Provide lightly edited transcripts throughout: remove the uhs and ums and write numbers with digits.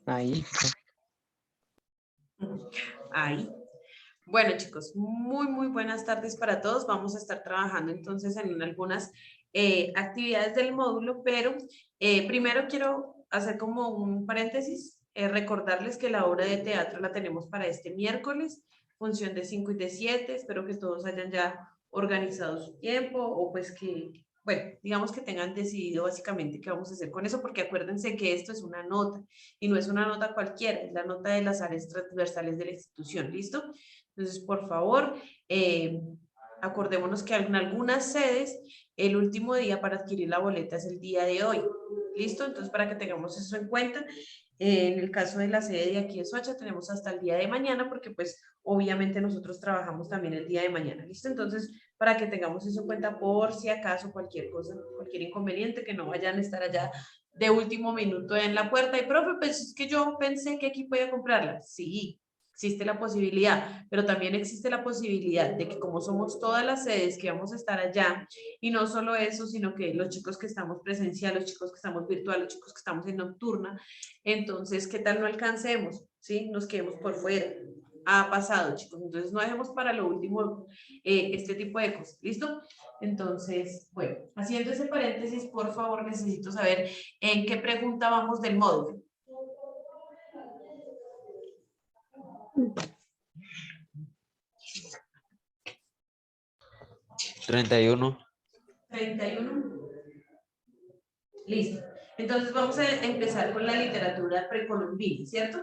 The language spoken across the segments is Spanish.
Ahí. Ahí. Bueno, chicos, muy buenas tardes para todos. Vamos a estar trabajando entonces en algunas actividades del módulo, pero primero quiero hacer como un paréntesis, recordarles que la obra de teatro la tenemos para este miércoles, función de 5 y de 7. Espero que todos hayan ya organizado su tiempo o pues que, bueno, digamos que tengan decidido básicamente qué vamos a hacer con eso, porque acuérdense que esto es una nota y no es una nota cualquiera, es la nota de las áreas transversales de la institución, ¿listo? Entonces, por favor, acordémonos que en algunas sedes el último día para adquirir la boleta es el día de hoy. ¿Listo? Entonces, para que tengamos eso en cuenta, en el caso de la sede de aquí de Soacha, tenemos hasta el día de mañana, porque pues obviamente nosotros trabajamos también el día de mañana. ¿Listo? Entonces, para que tengamos eso en cuenta por si acaso cualquier cosa, cualquier inconveniente, que no vayan a estar allá de último minuto en la puerta. Y profe, pues es que yo pensé que aquí podía comprarla. Sí, existe la posibilidad, pero también existe la posibilidad de que como somos todas las sedes que vamos a estar allá, y no solo eso, sino que los chicos que estamos presencial, los chicos que estamos virtual, los chicos que estamos en nocturna, entonces, ¿qué tal no alcancemos? ¿Sí? Nos quedemos por fuera. Ha pasado, chicos. Entonces, no dejemos para lo último este tipo de cosas. ¿Listo? Entonces, bueno, haciendo ese paréntesis, por favor, necesito saber en qué pregunta vamos del módulo. 31. 31. Listo. Entonces vamos a empezar con la literatura precolombina, ¿cierto?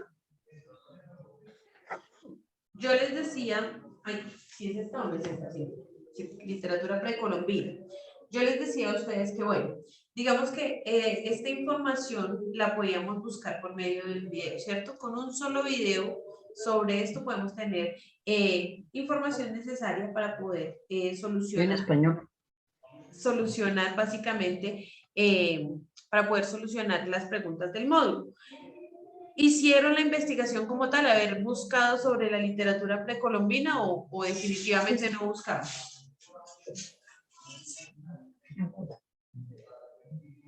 Yo les decía, ay, si es esta o no es esta, sí, literatura precolombina. Yo les decía a ustedes que, bueno, digamos que esta información la podíamos buscar por medio del video, ¿cierto? Con un solo video sobre esto podemos tener información necesaria para poder solucionar. En español. Solucionar básicamente, para poder solucionar las preguntas del módulo. ¿Hicieron la investigación como tal, haber buscado sobre la literatura precolombina o definitivamente no buscaron?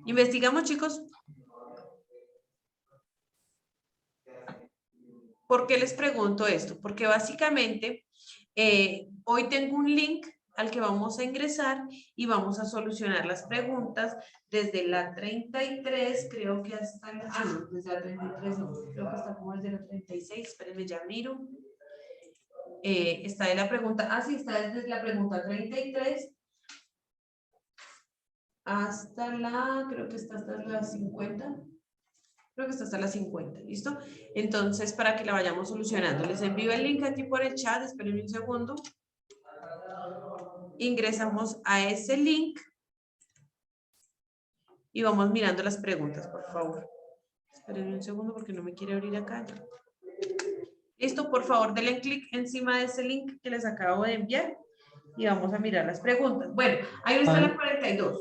¿Investigamos, chicos? ¿Por qué les pregunto esto? Porque básicamente hoy tengo un link al que vamos a ingresar y vamos a solucionar las preguntas desde la 33, creo que hasta la... Ah, no, desde la 33 no, creo que está como desde la 36, espérenme, ya miro. Está de la pregunta, sí, está desde la pregunta 33 hasta la, creo que está hasta la 50. Creo que está hasta las 50, ¿listo? Entonces, para que la vayamos solucionando, les envío el link aquí por el chat, esperen un segundo. Ingresamos a ese link y vamos mirando las preguntas, por favor. Esperen un segundo porque no me quiere abrir acá. Listo, por favor, denle clic encima de ese link que les acabo de enviar y vamos a mirar las preguntas. Bueno, ahí está la 42,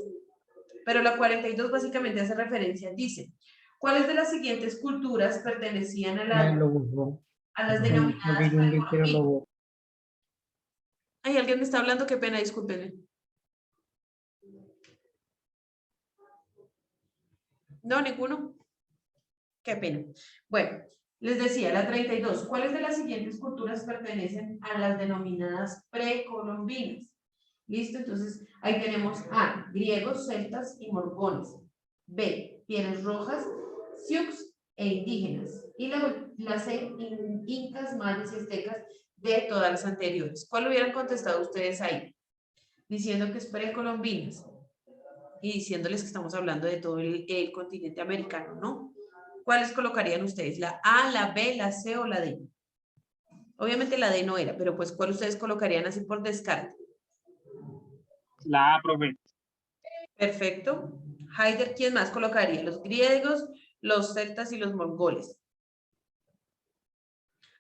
pero la 42 básicamente hace referencia, dice, ¿cuáles de las siguientes culturas pertenecían a las denominadas precolombinas? ¿Hay alguien que está hablando? Qué pena, discúlpenme. No, ninguno. Qué pena. Bueno, les decía, la 32. ¿Cuáles de las siguientes culturas pertenecen a las denominadas precolombinas? ¿Listo? Entonces, ahí tenemos A, griegos, celtas y morgones. B, pieles rojas, sioux e indígenas. Y la C, incas, mayas y aztecas de todas las anteriores. ¿Cuál hubieran contestado ustedes ahí? Diciendo que es precolombinas y diciéndoles que estamos hablando de todo el continente americano, ¿no? ¿Cuáles colocarían ustedes? ¿La A, la B, la C o la D? Obviamente la D no era, pero pues ¿cuál ustedes colocarían así por descarte? La A, profe. Perfecto. Haider, ¿quién más colocaría? Los griegos, los celtas y los mongoles.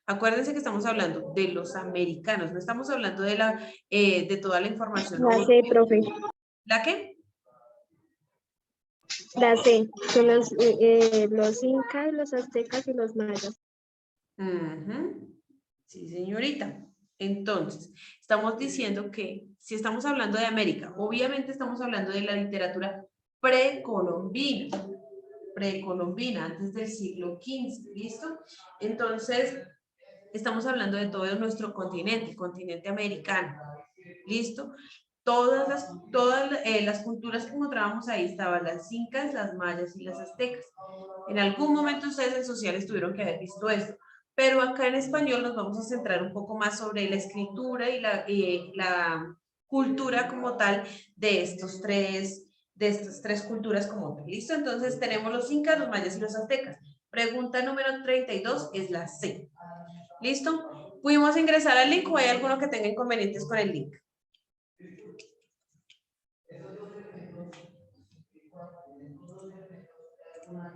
Acuérdense que estamos hablando de los americanos, no estamos hablando de toda la información. La C, profe. ¿La qué? La C, son los incas, los aztecas y los mayas. Sí, señorita. Entonces, estamos diciendo que si estamos hablando de América, obviamente estamos hablando de la literatura precolombina. precolombina, antes del siglo XV, ¿listo? Entonces, estamos hablando de todo nuestro continente, continente americano, ¿listo? Todas las culturas que encontrábamos ahí estaban las incas, las mayas y las aztecas. En algún momento ustedes en sociales tuvieron que haber visto esto, pero acá en español nos vamos a centrar un poco más sobre la escritura y la cultura como tal de estas tres culturas como tal. ¿Listo? Entonces tenemos los incas, los mayas y los aztecas. Pregunta número 32 es la C. ¿Listo? ¿Pudimos ingresar al link o hay alguno que tenga inconvenientes con el link?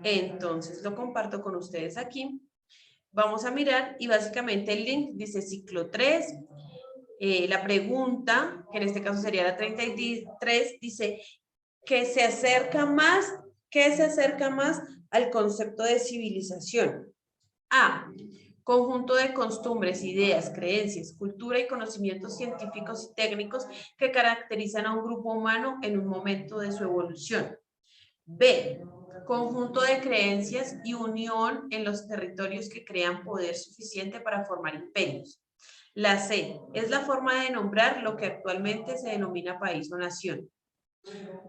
Entonces lo comparto con ustedes aquí. Vamos a mirar y básicamente el link dice ciclo 3. La pregunta, que en este caso sería la 33, dice que se acerca más al concepto de civilización. A. Conjunto de costumbres, ideas, creencias, cultura y conocimientos científicos y técnicos que caracterizan a un grupo humano en un momento de su evolución. B. Conjunto de creencias y unión en los territorios que crean poder suficiente para formar imperios. La C. Es la forma de nombrar lo que actualmente se denomina país o nación.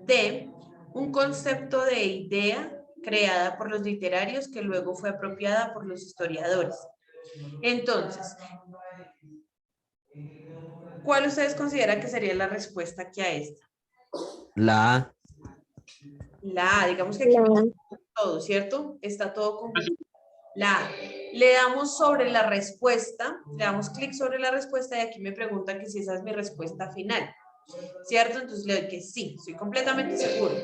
D. Un concepto de idea creada por los literarios que luego fue apropiada por los historiadores. Entonces, ¿cuál ustedes consideran que sería la respuesta aquí a esta? La A. La A, digamos que aquí La, todo, ¿cierto? Está todo completo. La A. Le damos sobre la respuesta, le damos clic sobre la respuesta y aquí me pregunta que si esa es mi respuesta final, ¿cierto? Entonces le doy que sí, estoy completamente seguro.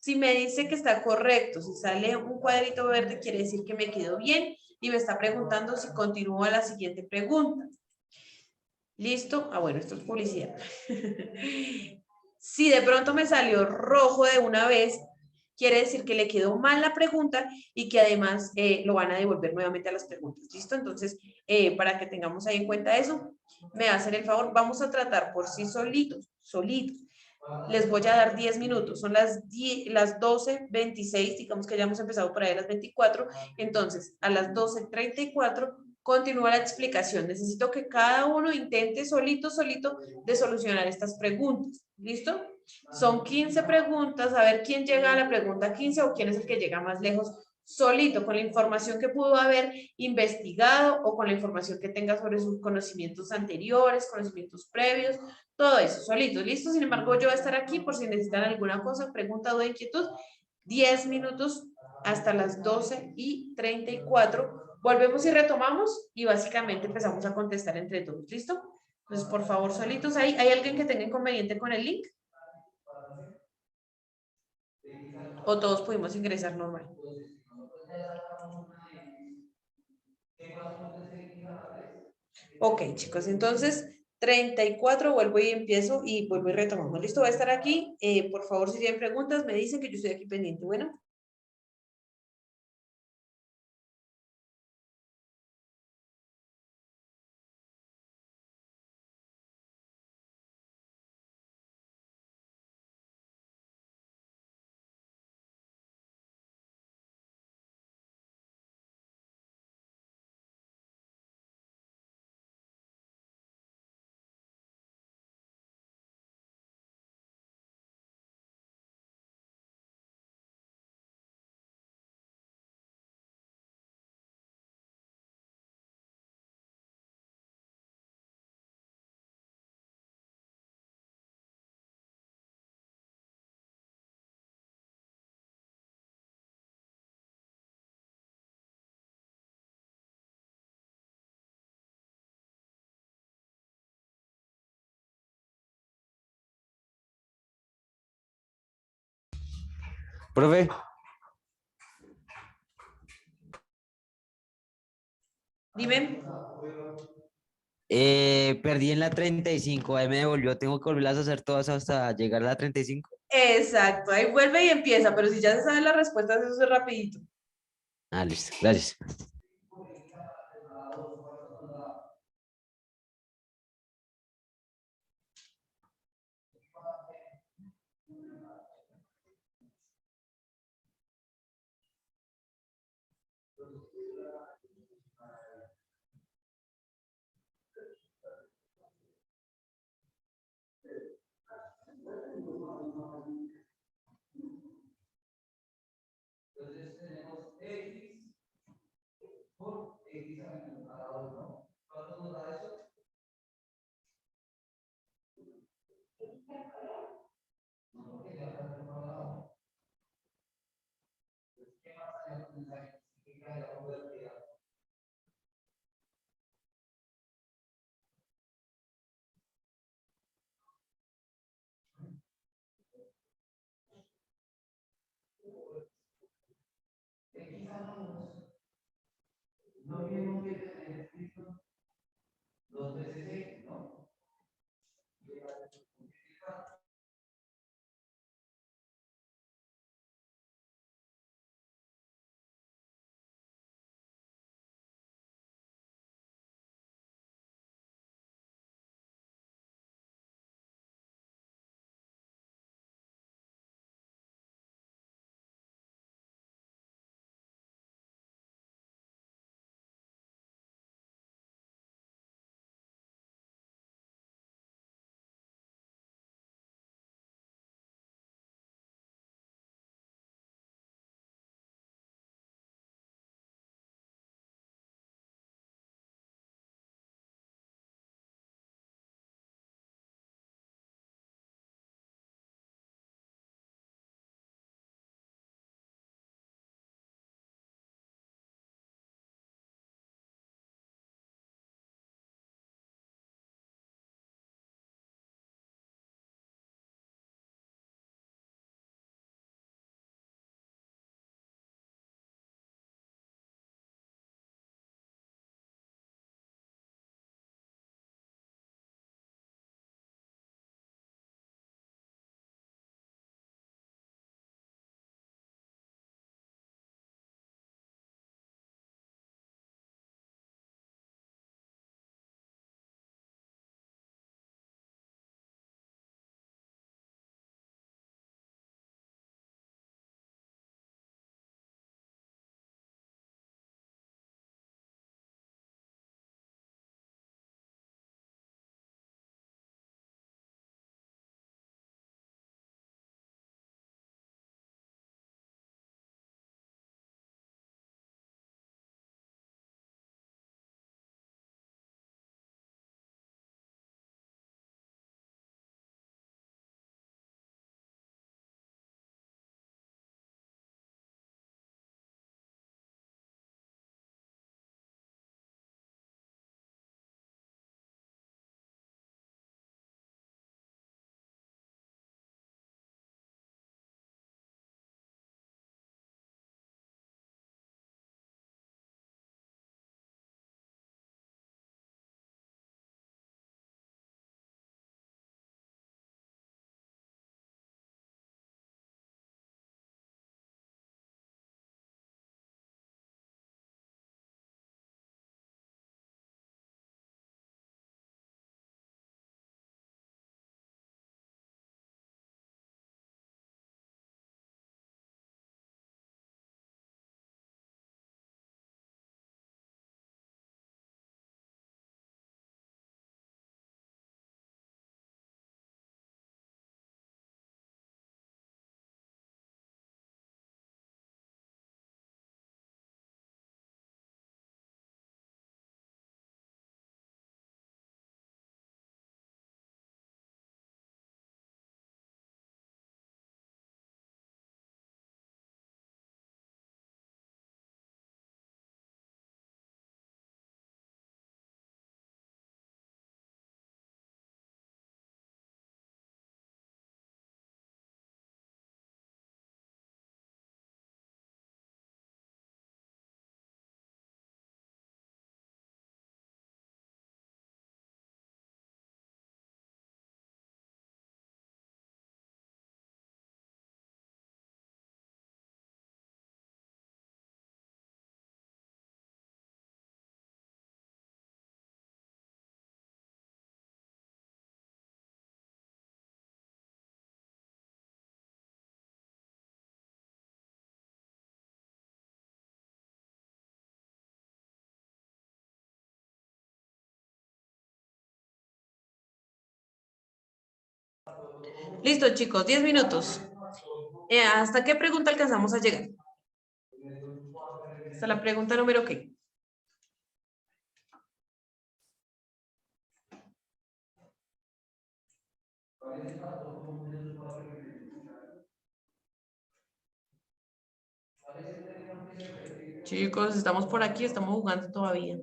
Si me dice que está correcto, si sale un cuadrito verde, quiere decir que me quedó bien y me está preguntando si continúo a la siguiente pregunta. ¿Listo? Ah, bueno, esto es publicidad. Si de pronto me salió rojo de una vez, quiere decir que le quedó mal la pregunta y que además lo van a devolver nuevamente a las preguntas. ¿Listo? Entonces, para que tengamos ahí en cuenta eso, me hacen el favor, vamos a tratar por sí solitos. Les voy a dar 10 minutos, son las 12:26, digamos que ya hemos empezado por ahí a las 24, entonces a las 12:34 continúa la explicación. Necesito que cada uno intente solito de solucionar estas preguntas. ¿Listo? Son 15 preguntas, a ver quién llega a la pregunta 15 o quién es el que llega más lejos solito, con la información que pudo haber investigado o con la información que tenga sobre sus conocimientos anteriores, conocimientos previos, todo eso, solito, listo. Sin embargo, yo voy a estar aquí por si necesitan alguna cosa, pregunta, duda, inquietud. 10 minutos hasta las 12:34. Volvemos y retomamos y básicamente empezamos a contestar entre todos, ¿listo? Entonces, por favor, solitos ahí. ¿Hay alguien que tenga inconveniente con el link? ¿O todos pudimos ingresar normal? Ok, chicos, entonces 34, vuelvo y empiezo y vuelvo y retomamos. Listo, voy a estar aquí. Por favor, si tienen preguntas, me dicen que yo estoy aquí pendiente. Bueno. Profe, Dime. perdí en la 35, ahí me devolvió, tengo que volverlas a hacer todas hasta llegar a la 35. Exacto, ahí vuelve y empieza, pero si ya se saben las respuestas, eso es rapidito. Ah, listo, gracias. Listo, chicos, 10 minutos. ¿Hasta qué pregunta alcanzamos a llegar? Hasta la pregunta número ¿qué? Chicos, estamos por aquí, estamos jugando todavía.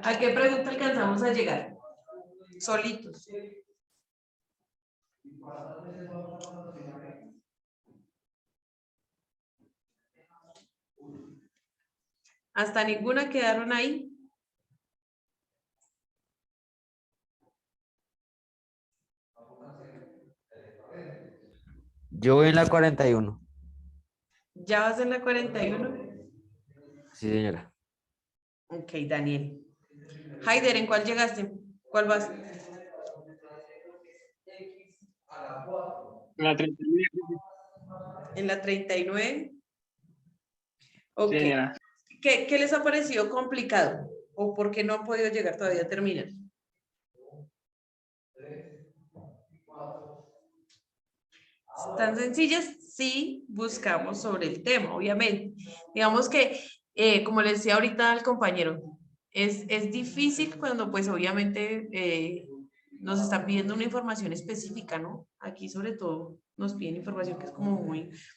¿A qué pregunta alcanzamos a llegar? Solitos. ¿Hasta ninguna quedaron ahí? Yo voy en la 41. ¿Ya vas en la 41? Sí, señora. Ok, Daniel. Haider, ¿en cuál llegaste? ¿Cuál vas? La 39. ¿En la 39? Ok. Sí, señora. ¿Qué les ha parecido complicado? ¿O por qué no han podido llegar todavía a terminar? ¿Están sencillas? Sí, buscamos sobre el tema, obviamente. Digamos que, como le decía ahorita al compañero, es difícil cuando pues obviamente nos están pidiendo una información específica, ¿no? Aquí sobre todo nos piden información que es como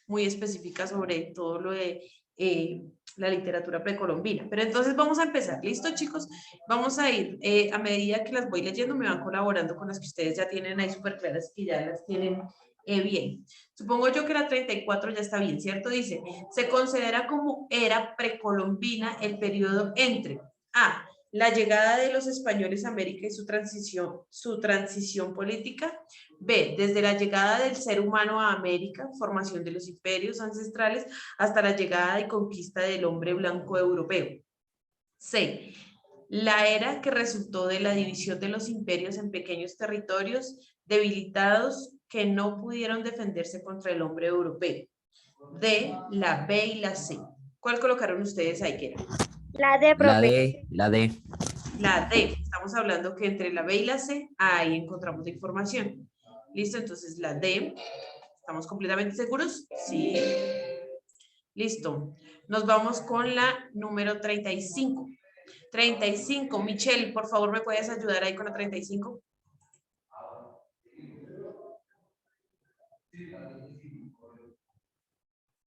muy específica sobre todo lo de la literatura precolombina. Pero entonces vamos a empezar. ¿Listo, chicos? Vamos a ir, a medida que las voy leyendo, me van colaborando con las que ustedes ya tienen ahí súper claras, que ya las tienen bien. Supongo yo que la 34 ya está bien, ¿cierto? Dice, se considera como era precolombina el periodo entre A, la llegada de los españoles a América y su transición política. B, desde la llegada del ser humano a América, formación de los imperios ancestrales, hasta la llegada y conquista del hombre blanco europeo. C, la era que resultó de la división de los imperios en pequeños territorios debilitados que no pudieron defenderse contra el hombre europeo. D, la B y la C. ¿Cuál colocaron ustedes ahí, que era? La D, La profe. D, la D. La D. Estamos hablando que entre la B y la C, ahí encontramos la información. ¿Listo? Entonces la D. ¿Estamos completamente seguros? Sí. Listo. Nos vamos con la número 35. 35. Michelle, por favor, ¿me puedes ayudar ahí con la 35?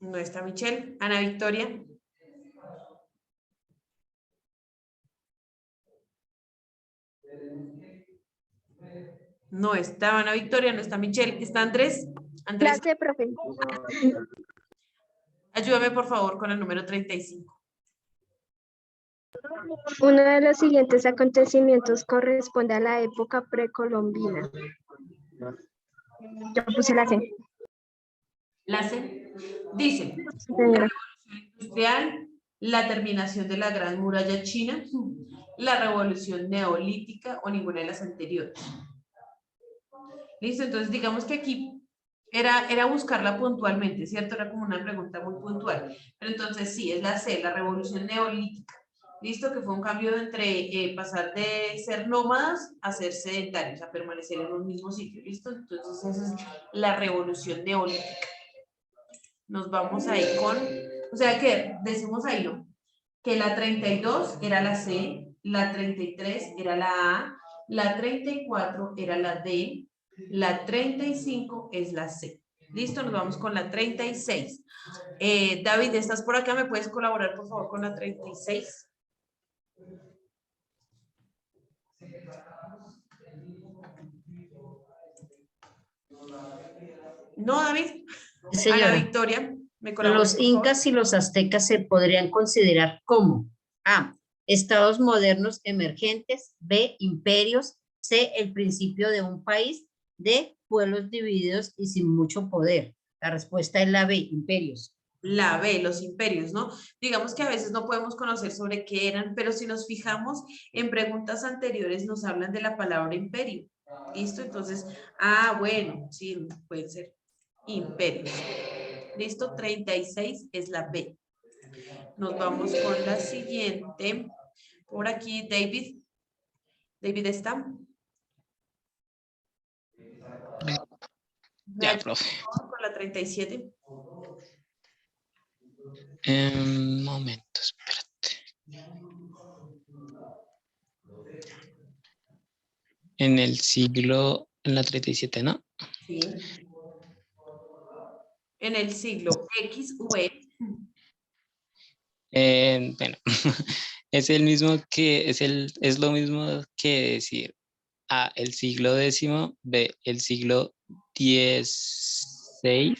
No está Michelle. Ana Victoria. No está Ana Victoria, no está Michelle. ¿Está Andrés? La Andrés, C, profe. ayúdame por favor con el número 35. Uno de los siguientes acontecimientos corresponde a la época precolombina. Yo puse la C. La C. Dice, Sí, señora. industrial, la terminación de la Gran Muralla China, la revolución neolítica o ninguna de las anteriores. Listo, entonces digamos que aquí era buscarla puntualmente, ¿cierto? Era como una pregunta muy puntual. Pero entonces sí, es la C, la revolución neolítica. Listo, que fue un cambio entre pasar de ser nómadas a ser sedentarios, a permanecer en un mismo sitio. Listo, entonces esa es la revolución neolítica. Nos vamos ahí con, o sea que decimos ahí, ¿no? Que la 32 era la C, la 33 era la A, la 34 era la D, la 35 es la C. Listo, nos vamos con la 36. David, ¿estás por acá? ¿Me puedes colaborar, por favor, con la 36? No, David. Ana Señora, Victoria, ¿me colaboras, los por favor? incas y los aztecas se podrían considerar como A, estados modernos emergentes, B, imperios, C, el principio de un país, D, pueblos divididos y sin mucho poder. La respuesta es la B, imperios. La B, los imperios, ¿no? Digamos que a veces no podemos conocer sobre qué eran, pero si nos fijamos en preguntas anteriores nos hablan de la palabra imperio. ¿Listo? Entonces, bueno, sí, puede ser imperios. ¿Listo? 36 es la B. Nos vamos con la siguiente. Por aquí, David. David está. ¿Me Ya, ayuda, profe. por favor, con la 37? Un momento, espérate. En el siglo, en la 37, ¿no? Sí. En el siglo X o E. Bueno, es el mismo que, es lo mismo que decir A, el siglo X, B, el siglo XVI,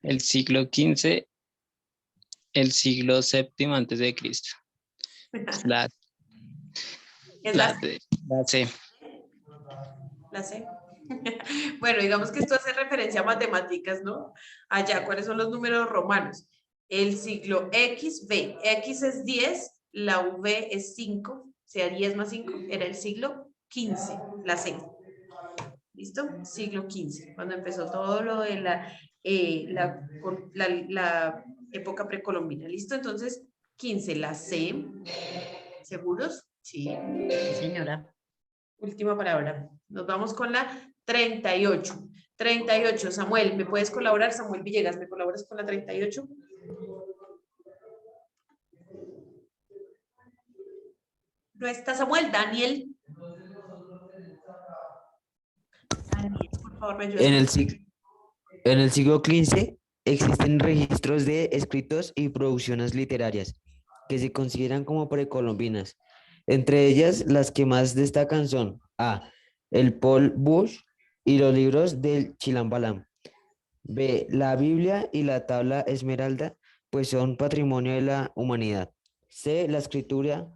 el siglo XV, el siglo VII antes de Cristo. La, Es la, la C. la C. Bueno, digamos que esto hace referencia a matemáticas, ¿no? Allá, ¿cuáles son los números romanos? El siglo X, V. X es 10, la V es 5, o sea, 10 más 5, era el siglo XV, la C. ¿Listo? Siglo XV, cuando empezó todo lo de la época precolombina. ¿Listo? Entonces, 15, la C. ¿Seguros? Sí. Sí, señora. Última palabra. Nos vamos con la 38. 38, Samuel, ¿me puedes colaborar? Samuel Villegas, ¿me colaboras con la 38? No está Samuel, Daniel. Daniel, por favor, me ayudas. En el siglo XV existen registros de escritos y producciones literarias que se consideran como precolombinas. Entre ellas, las que más destacan son A, el Paul Bush y los libros del Chilambalam. B, la Biblia y la tabla Esmeralda, pues son patrimonio de la humanidad. C, la escritura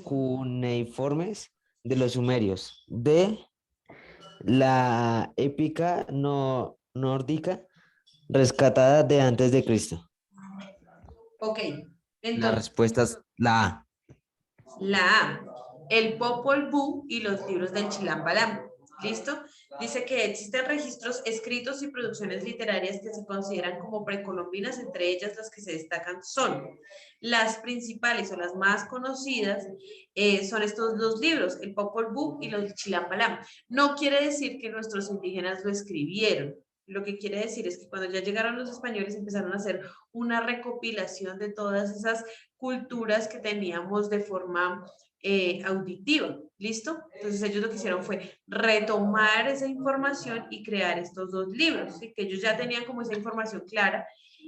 cuneiformes de los sumerios. D, la épica nórdica rescatada de antes de Cristo. Ok, La entonces, respuesta es la A. la A, el Popol Vuh y los libros del Chilambalam. ¿Listo? Dice que existen registros escritos y producciones literarias que se consideran como precolombinas, entre ellas las que se destacan son las principales o las más conocidas, son estos dos libros, el Popol Vuh y los Chilambalam. No quiere decir que nuestros indígenas lo escribieron. Lo que quiere decir es que cuando ya llegaron los españoles empezaron a hacer una recopilación de todas esas culturas que teníamos de forma auditiva, ¿listo? Entonces ellos lo que hicieron fue retomar esa información y crear estos dos libros, ¿sí? Que ellos ya tenían como esa información clara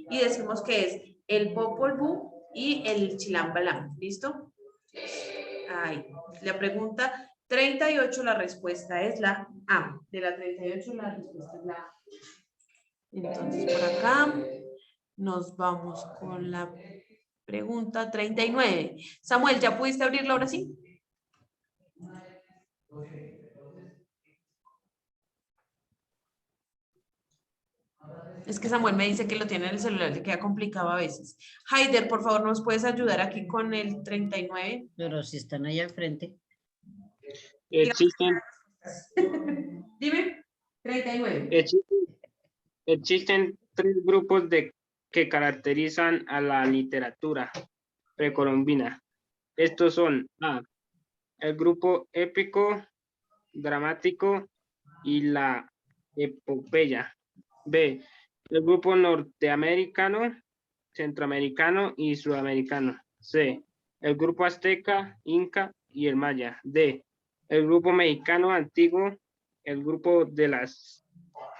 y decimos que es el Popol Vuh y el Chilambalam, ¿listo? Ahí, la pregunta 38, la respuesta es la A. De la 38, la respuesta es la A. Entonces, por acá nos vamos con la pregunta 39. Samuel, ¿ya pudiste abrirlo ahora sí? Es que Samuel me dice que lo tiene en el celular, le queda complicado a veces. Haider, por favor, ¿nos puedes ayudar aquí con el 39? Pero si están allá al frente. Existen, Dime, 39. existen tres grupos que caracterizan a la literatura precolombina. Estos son A, el grupo épico, dramático y la epopeya. B, el grupo norteamericano, centroamericano y sudamericano. C, el grupo azteca, inca y el maya. D, el grupo mexicano antiguo, el grupo de las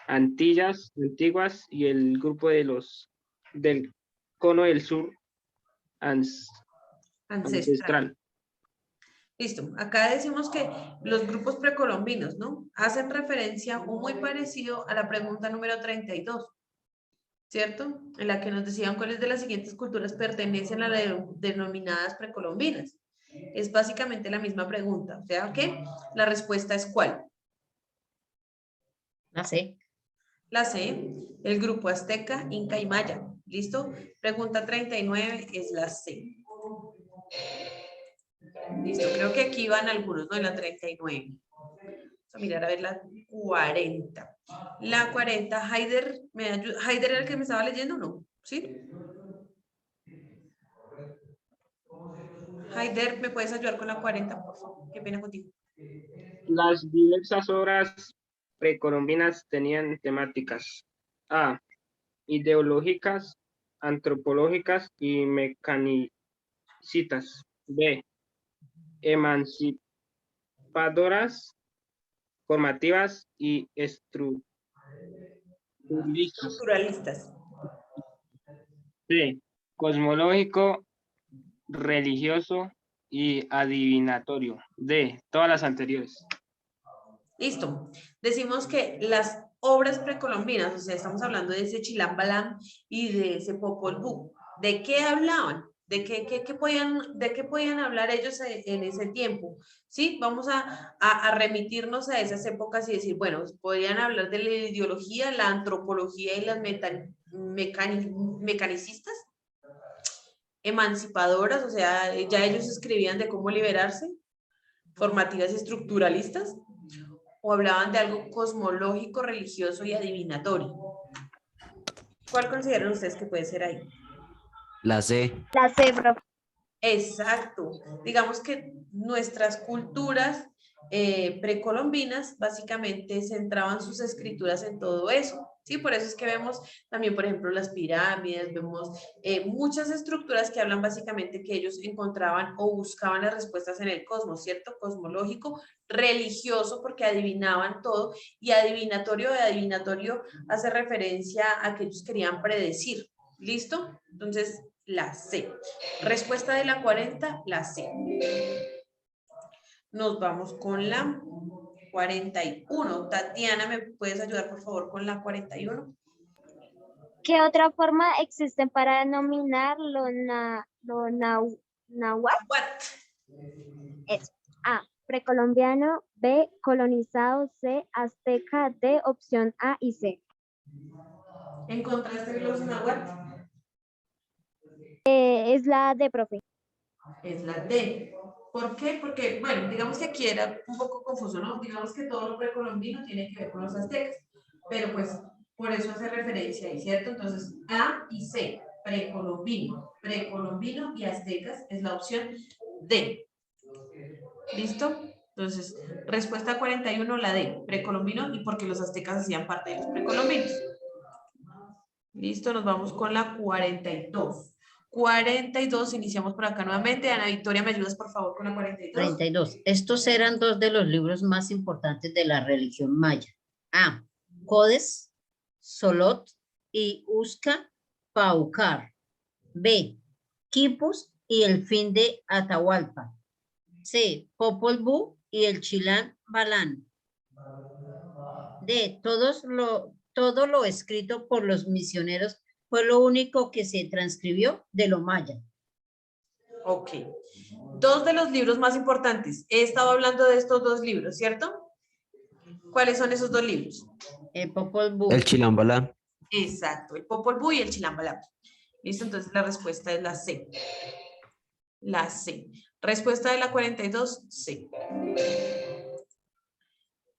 Antillas antiguas y el grupo del cono del sur Ancestral. ancestral. Listo. Acá decimos que los grupos precolombinos, ¿no? Hacen referencia o muy parecido a la pregunta número 32, ¿cierto? En la que nos decían cuáles de las siguientes culturas pertenecen a las denominadas precolombinas. Es básicamente la misma pregunta. O sea que la respuesta es ¿cuál? La C. La C, el grupo azteca, inca y maya. ¿Listo? Pregunta 39 es la C. Listo, creo que aquí van algunos, ¿no? En la 39. Vamos a mirar a ver la 40. La 40, Haider, ¿me ayuda? ¿Haider era el que me estaba leyendo o no? ¿Sí? Haider, ¿me puedes ayudar con la 40, por favor? Qué pena contigo. Las diversas obras precolombinas tenían temáticas A, ideológicas, antropológicas y mecanicistas. B, emancipadoras, formativas y estructuralistas. Estructuralistas. C, cosmológico, religioso y adivinatorio. D, todas las anteriores. Listo. Decimos que las obras precolombinas, o sea, estamos hablando de ese Chilambalam y de ese Popol Vuh. ¿De qué hablaban? ¿De qué podían hablar ellos en ese tiempo? ¿Sí? Vamos a remitirnos a esas épocas y decir, bueno, podrían hablar de la ideología, la antropología y las mecanicistas, emancipadoras, o sea, ya ellos escribían de cómo liberarse, formativas y estructuralistas, o hablaban de algo cosmológico, religioso y adivinatorio. ¿Cuál consideran ustedes que puede ser ahí? La C. La C, profe. Exacto. Digamos que nuestras culturas precolombinas básicamente centraban sus escrituras en todo eso. Sí, por eso es que vemos también, por ejemplo, las pirámides, vemos muchas estructuras que hablan básicamente que ellos encontraban o buscaban las respuestas en el cosmos, ¿cierto? Cosmológico, religioso, porque adivinaban todo, y adivinatorio hace referencia a que ellos querían predecir. ¿Listo? Entonces, la C. Respuesta de la 40, la C. Nos vamos con la 41. Tatiana, ¿me puedes ayudar por favor con la 41? ¿Qué otra forma existe para denominar náhuatl? What? Es A, precolombiano, B, colonizado, C, azteca, D, opción A y C. ¿Encontraste los náhuatl? Es la D, profe. Es la D. ¿Por qué? Porque, bueno, digamos que aquí era un poco confuso, ¿no? Digamos que todo lo precolombino tiene que ver con los aztecas, pero pues por eso hace referencia ahí, ¿cierto? Entonces, A y C, precolombino y aztecas es la opción D. ¿Listo? Entonces, respuesta 41, la D, precolombino, y porque los aztecas hacían parte de los precolombinos. Listo, nos vamos con la 42. 42, iniciamos por acá nuevamente. Ana Victoria, ¿me ayudas por favor con la 42? 42. Estos eran dos de los libros más importantes de la religión maya. A, Codes, Solot y Uzca Paucar. B, Quipus y el fin de Atahualpa. C, Popol Vuh y el Chilán Balán. D, todo lo escrito por los misioneros fue lo único que se transcribió de lo maya. Ok. Dos de los libros más importantes. He estado hablando de estos dos libros, ¿cierto? ¿Cuáles son esos dos libros? El Popol Vuh. El Chilambalá. Exacto, el Popol Vuh y el Chilambalam. ¿Listo? Entonces la respuesta es la C. La C. Respuesta de la 42, C.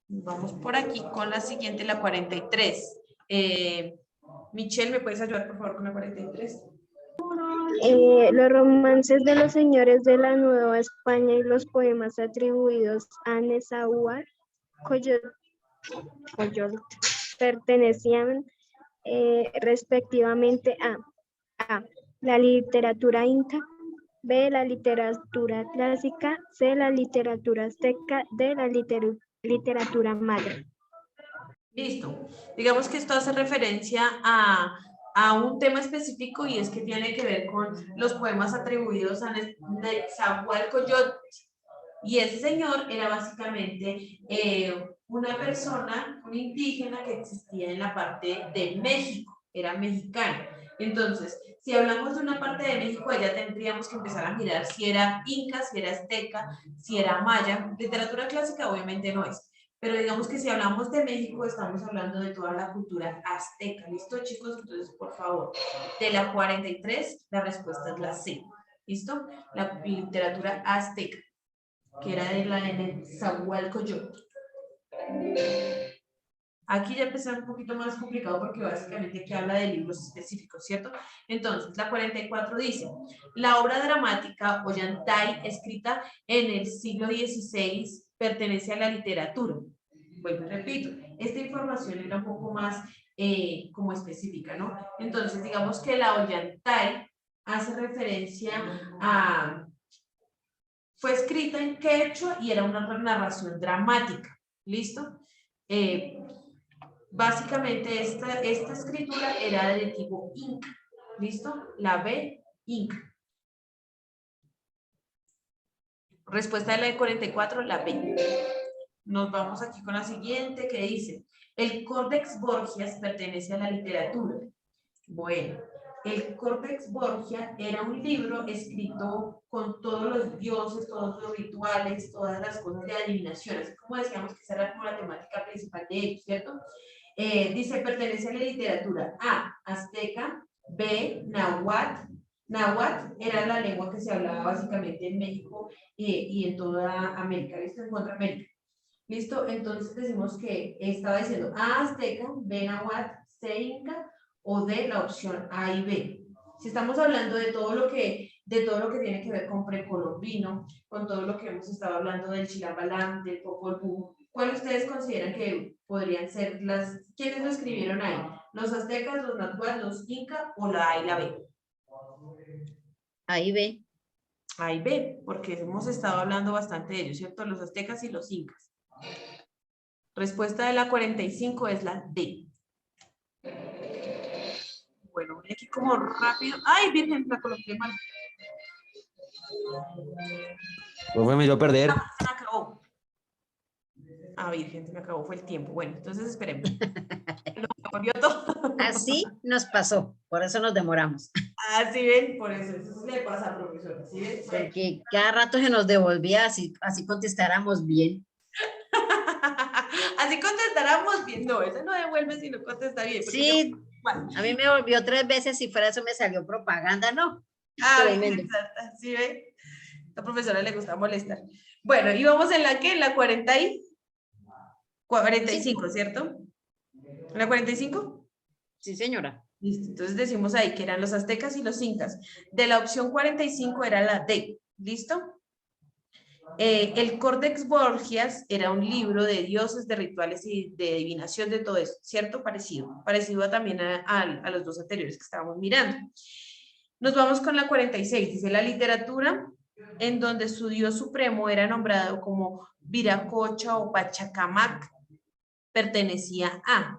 Vamos por aquí con la siguiente, la 43. Michelle, ¿me puedes ayudar por favor con la 43? Los romances de los señores de la Nueva España y los poemas atribuidos a Nezahualcóyotl pertenecían respectivamente a la literatura inca, B, la literatura clásica, C, la literatura azteca, D, la literatura maya. Listo. Digamos que esto hace referencia a un tema específico y es que tiene que ver con los poemas atribuidos a Nezahualcóyotl. Y ese señor era básicamente una persona, un indígena que existía en la parte de México, era mexicano. Entonces, si hablamos de una parte de México, allá tendríamos que empezar a mirar si era inca, si era azteca, si era maya. Literatura clásica obviamente no es. Pero digamos que si hablamos de México, estamos hablando de toda la cultura azteca. ¿Listo, chicos? Entonces, por favor, de la 43, la respuesta es la C. ¿Listo? La literatura azteca, que era de la de Nezahualcóyotl. Aquí ya empezó un poquito más complicado porque básicamente aquí habla de libros específicos, ¿cierto? Entonces, la 44 dice, la obra dramática Ollantay, escrita en el siglo XVI, pertenece a la literatura. Vuelvo y repito, esta información era un poco más como específica, ¿no? Entonces, digamos que la Ollantay hace referencia a... Fue escrita en quechua y era una narración dramática, ¿listo? Básicamente esta escritura era de tipo inca, ¿listo? La B, inca. Respuesta de la de 44, la B. Nos vamos aquí con la siguiente que dice, el Códex Borgias pertenece a la literatura. Bueno, el Códex Borgias era un libro escrito con todos los dioses, todos los rituales, todas las cosas de adivinación, así como decíamos que esa era como la temática principal de ellos, ¿cierto? Dice, pertenece a la literatura A, azteca, B, náhuatl. Náhuatl era la lengua que se hablaba básicamente en México y en toda América, ¿listo? En Contraamérica. ¿Listo? Entonces decimos que estaba diciendo A, azteca, B, náhuatl, C, inca o D, la opción A y B. Si estamos hablando de todo lo que tiene que ver con precolombino, con todo lo que hemos estado hablando del Chilambalán, del Popol Vuh, ¿cuál ustedes consideran que podrían ser las, quiénes lo escribieron ahí? ¿Los aztecas, los náhuatl, los inca o la A y la B? Ahí ve. A y B, porque hemos estado hablando bastante de ellos, ¿cierto? Los aztecas y los incas. Respuesta de la 45 es la D. Bueno, voy aquí como rápido. ¡Ay, Virgen! La coloqué mal. Profe, me hizo perder. Se me acabó. Ah, Virgen, se me acabó, fue el tiempo. Bueno, entonces esperemos. Lo volvió todo. Así nos pasó, por eso nos demoramos. Ah, sí ven, por eso le pasa, profesora. ¿Sí ven? Porque cada rato se nos devolvía, así contestáramos bien. Así contestáramos bien. No, eso no devuelve si no contesta bien. Sí, a mí me volvió 3 veces y fuera eso me salió propaganda, ¿no? Ah, Tremendo. ¿sí ven? A la profesora le gusta molestar. Bueno, y vamos en la que, en la 45, ¿cierto? ¿En la 45? Sí, señora. Listo, entonces decimos ahí que eran los aztecas y los incas. De la opción 45 era la D, ¿listo? El Códex Borgias era un libro de dioses, de rituales y de adivinación, de todo eso, ¿cierto? Parecido también a los dos anteriores que estábamos mirando. Nos vamos con la 46, dice la literatura en donde su dios supremo era nombrado como Viracocha o Pachacamac, pertenecía a...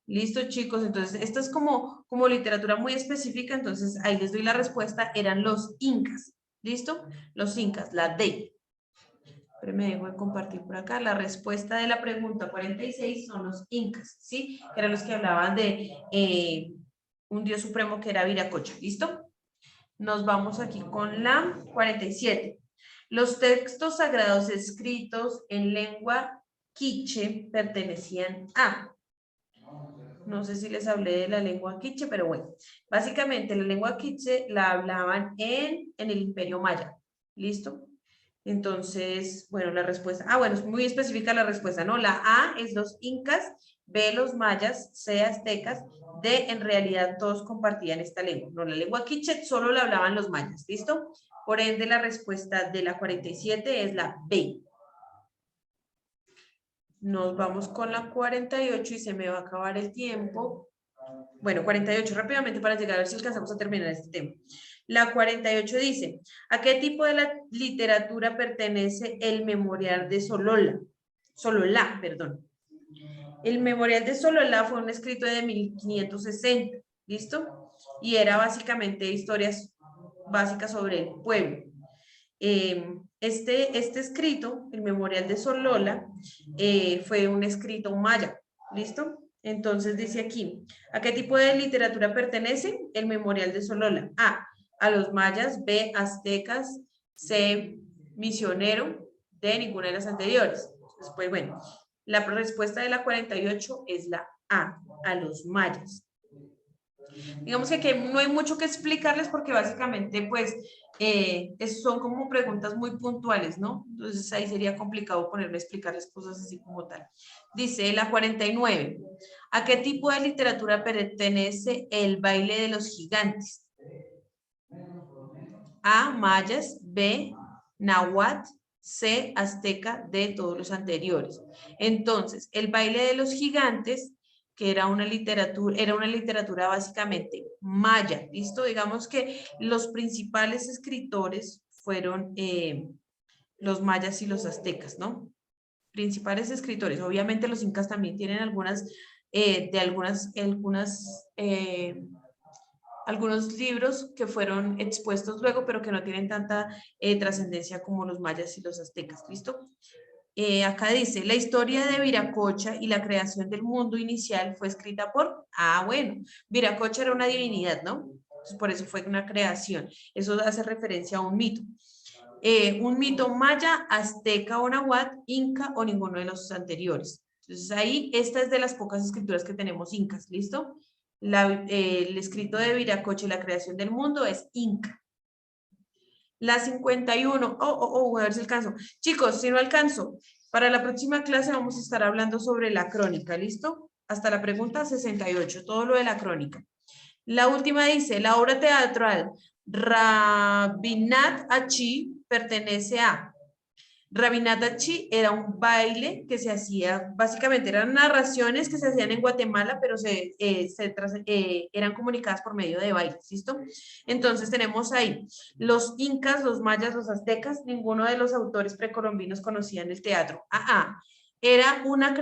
Listo, chicos, entonces esta es como literatura muy específica, entonces ahí les doy la respuesta, eran los incas. ¿Listo? Los incas, la D. Pero me dejo de compartir por acá. La respuesta de la pregunta 46 son los incas, ¿sí? Que eran los que hablaban de un dios supremo que era Viracocha. ¿Listo? Nos vamos aquí con la 47. Los textos sagrados escritos en lengua quiche pertenecían a... No sé si les hablé de la lengua quiche, pero bueno. Básicamente la lengua quiche la hablaban en el Imperio Maya. ¿Listo? Entonces, bueno, la respuesta... Ah, bueno, es muy específica la respuesta, ¿no? La A es los incas, B los mayas, C aztecas, D en realidad todos compartían esta lengua. No, la lengua quiche solo la hablaban los mayas. ¿Listo? Por ende, la respuesta de la 47 es la B. Nos vamos con la 48 y se me va a acabar el tiempo. Bueno, 48 rápidamente para llegar a ver si alcanzamos a terminar este tema. La 48 dice, ¿a qué tipo de la literatura pertenece el Memorial de Sololá, perdón. El Memorial de Sololá fue un escrito de 1560, ¿listo? Y era básicamente historias básicas sobre el pueblo. Este escrito, el Memorial de Sololá, fue un escrito maya, ¿listo? Entonces dice aquí, ¿a qué tipo de literatura pertenece el Memorial de Sololá? A los mayas, B, aztecas, C, misionero, D, ninguna de las anteriores. Después, bueno, la respuesta de la 48 es la A los mayas. Digamos que aquí no hay mucho que explicarles porque básicamente pues son como preguntas muy puntuales, ¿no? Entonces ahí sería complicado ponerme a explicarles cosas así como tal. Dice la 49. ¿A qué tipo de literatura pertenece el baile de los gigantes? A, mayas, B, náhuatl, C, azteca, D, todos los anteriores. Entonces, el baile de los gigantes, que era una literatura básicamente maya, ¿listo? Digamos que los principales escritores fueron los mayas y los aztecas, ¿no? Principales escritores. Obviamente los incas también tienen algunos libros que fueron expuestos luego, pero que no tienen tanta trascendencia como los mayas y los aztecas, ¿listo? Acá dice, la historia de Viracocha y la creación del mundo inicial fue escrita por, bueno, Viracocha era una divinidad, ¿no? Entonces, por eso fue una creación. Eso hace referencia a un mito. Un mito maya, azteca o náhuatl, inca o ninguno de los anteriores. Entonces ahí, esta es de las pocas escrituras que tenemos incas, ¿listo? El escrito de Viracocha y la creación del mundo es inca. La 51, voy a ver si alcanzo. Chicos, si no alcanzo, para la próxima clase vamos a estar hablando sobre la crónica, ¿listo? Hasta la pregunta 68, todo lo de la crónica. La última dice, la obra teatral Rabinat Achi pertenece a... Rabinat Achi era un baile que se hacía, básicamente eran narraciones que se hacían en Guatemala, pero eran comunicadas por medio de bailes, ¿listo? Entonces tenemos ahí los incas, los mayas, los aztecas, ninguno de los autores precolombinos conocían el teatro. Era una